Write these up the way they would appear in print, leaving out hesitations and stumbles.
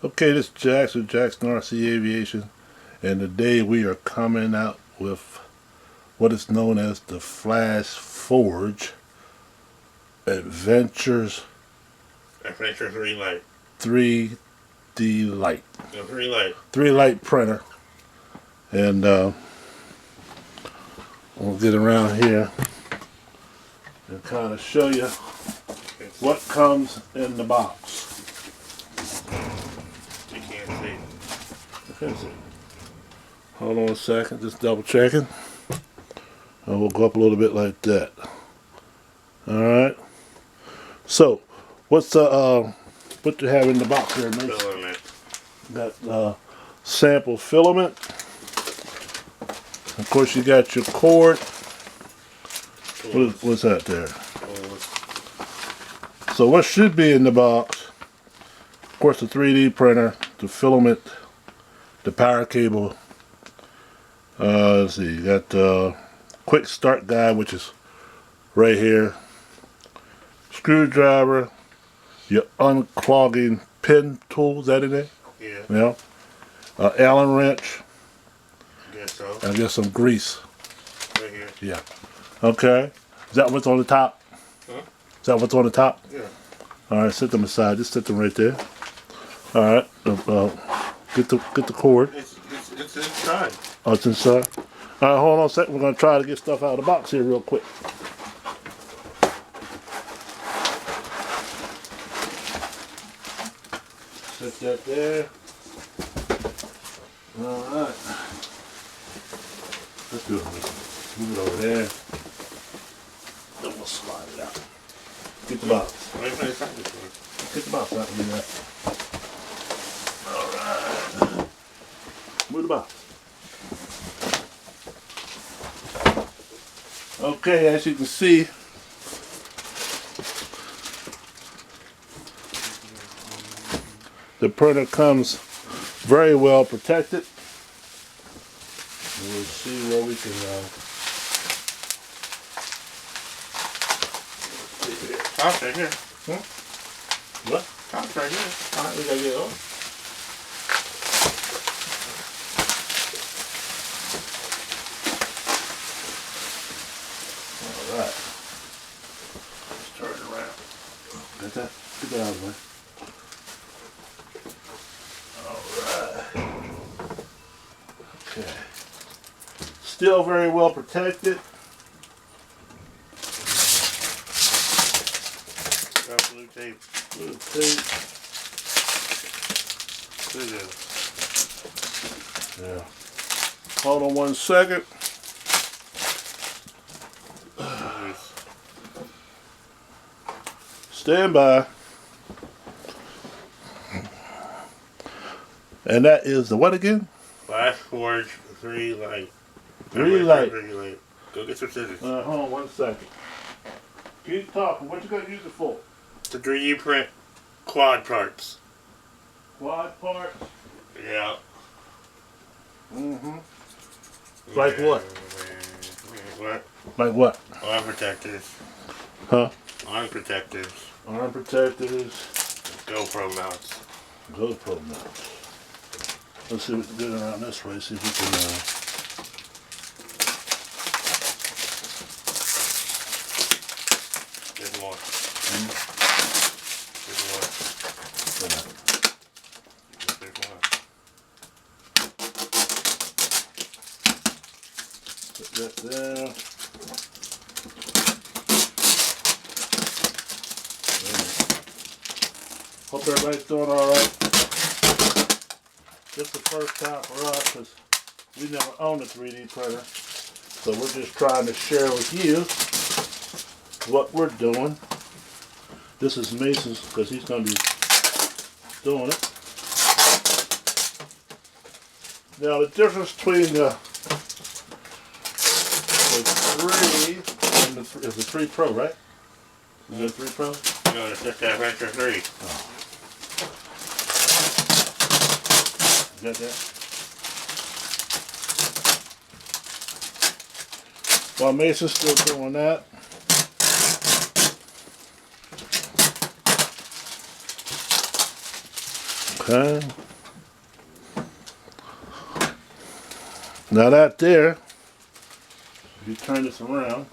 Okay, this is Jackson, Jackson RC Aviation, and today we are coming out with what is known as the Flashforge Adventurer 3 Lite. 3D Lite. No, 3 Lite. 3 Lite printer. And we'll get around here and kind of show you what comes in the box. You can't see. Hold on a second, just double checking. And we'll go up a little bit like that. Alright. So, what's the what you have in the box here, mate? Filament. Got sample filament. Of course, you got your cord. What's that there? So what should be in the box? Of course, the 3D printer, the filament, the power cable. Let's see, you got the quick start guide, which is right here. Screwdriver, your unclogging pin tool. Is that in there? Yeah. Yeah. Allen wrench. Guess so. I guess some grease. Right here. Yeah. Okay. Is that what's on the top? Huh? Is that what's on the top? Yeah. All right. Set them aside. Just set them right there. All right. Get the cord. It's inside. Oh, it's inside. All right. Hold on a second. We're gonna try to get stuff out of the box here real quick. Set that there. All right. Let's do it. Move it over there. Then we'll slide it out. Get the box. Right inside this one. Get the box out and do that. All right. Move the box. Okay, as you can see, the printer comes very well protected. And we'll see where we can Top's right here. what? Top's right here. Alright, we gotta get it on. Alright. Let's turn it around. Got that? Get that out of the way. Alright. Okay. Still very well protected. Got blue tape. Blue tape. Scissors. Yeah. Hold on one second. Stand by. And that is the what again? Flashforge 3 Lite. 3 Lite. 3 Lite. Go get some scissors. Hold on one second. Keep talking. What you gonna use it for? To 3D print quad parts. Quad parts? Yeah. Mm-hmm. Like what? What? Like what? Arm protectors. Huh? Arm protectors. Arm protectors. GoPro mounts. GoPro mounts. Let's see what we can do around this way. See if we can. There's more. There's more. There's more. Put that there. Hope everybody's doing all right. This is the first time for us because we never owned a 3D printer. So we're just trying to share with you what we're doing. This is Mason's because he's going to be doing it. Now the difference between the 3 and is the 3 Pro, right? Is it 3 Pro? No, it's just that Adventure 3. Oh. Got that? While Mason's still doing that, Okay. Now that there, if you turn this around,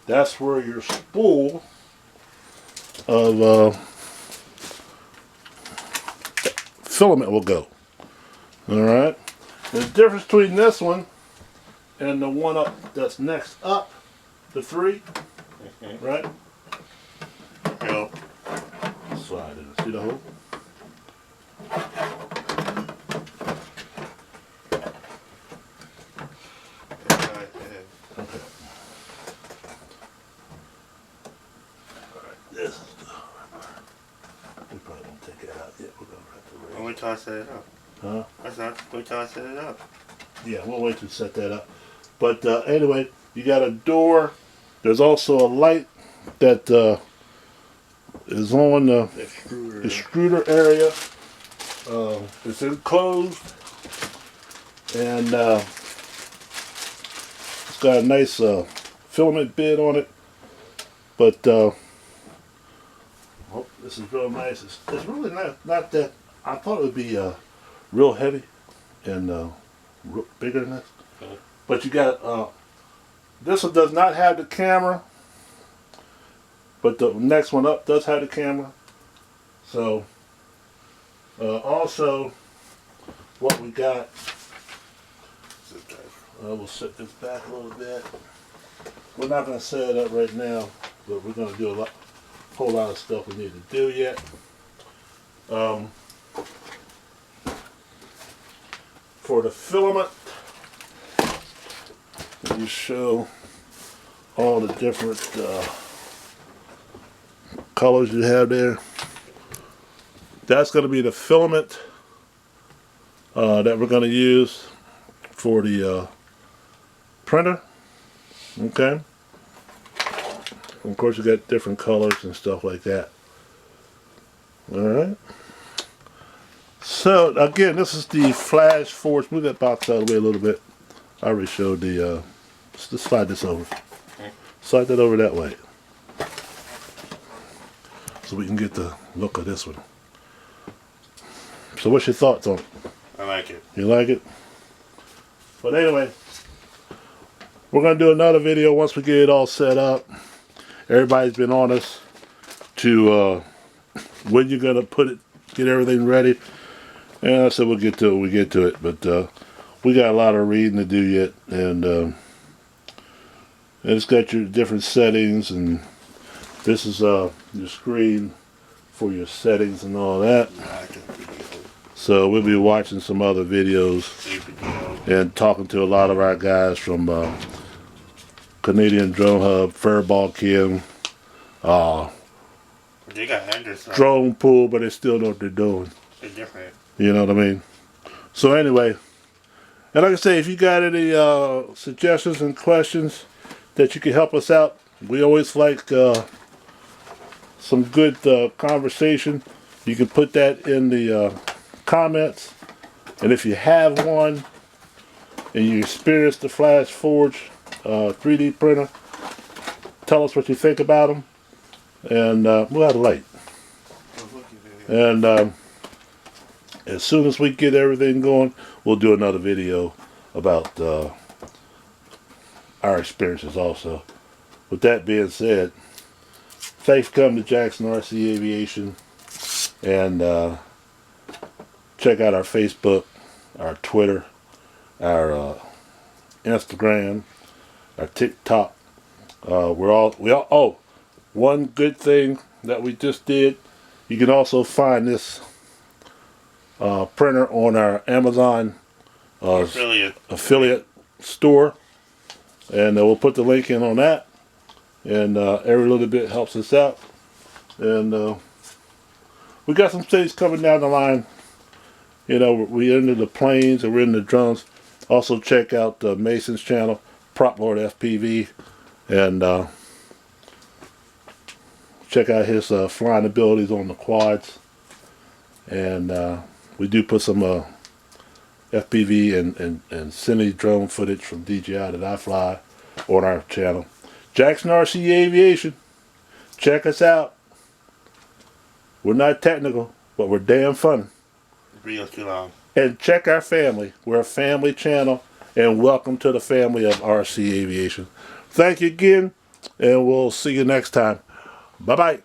that's where your spool of filament will go. Alright. The difference between this one and the one up that's next up, the 3, right? Yep. Slide in. See the hole? Okay. Alright, this is the we probably won't take it out yet. We're gonna have to When we toss it up. Huh? That's not we toss it up. Yeah, we'll wait to set that up. But anyway, you got a door. There's also a light that is on the extruder area. It's enclosed, and it's got a nice filament bit on it. But oh, this is real nice. It's really not that. I thought it would be real heavy and bigger than this. But you got this one does not have the camera, but the next one up does have the camera. So also what we got, we'll set this back a little bit. We're not going to set it up right now, but we're going to do a whole lot of stuff we need to do yet. For the filament, you show all the different colors you have there. That's going to be the filament that we're going to use for the printer. Okay. And of course, you got different colors and stuff like that. All right. So again, this is the Flashforge. Move that box out of the way a little bit. I already showed the. Let's slide this over. Slide that over that way, so we can get the look of this one. So, what's your thoughts on it? I like it. You like it? But anyway, we're gonna do another video once we get it all set up. Everybody's been on us to when you're gonna put it, get everything ready. And I said we'll get to it. We get to it, but we got a lot of reading to do yet, and it's got your different settings, and this is your screen for your settings and all that. So we'll be watching some other videos and talking to a lot of our guys from Canadian Drone Hub, Fairball Kim, They got Anderson. Drone Pool, but they still know what they're doing. They're different. You know what I mean? So anyway, and like I say, if you got any suggestions and questions that you can help us out, we always like some good conversation. You can put that in the comments. And if you have one and you experience the Flashforge 3D printer, tell us what you think about them. And we'll have a light. And as soon as we get everything going, we'll do another video about our experiences also. With that being said, thanks for coming to Jackson RC Aviation, and check out our Facebook, our Twitter, our Instagram, our TikTok. One good thing that we just did, you can also find this printer on our Amazon affiliate store, and we'll put the link in on that, and every little bit helps us out. And we got some things coming down the line. You know, we're into the planes and we're into the drones. Also check out Mason's channel, Prop Lord FPV, and check out his flying abilities on the quads. And we do put some FPV and semi-drone footage from DJI that I fly on our channel. Jackson RC Aviation. Check us out. We're not technical, but we're damn fun. Real too long. And check our family. We're a family channel, and welcome to the family of RC Aviation. Thank you again, and we'll see you next time. Bye-bye.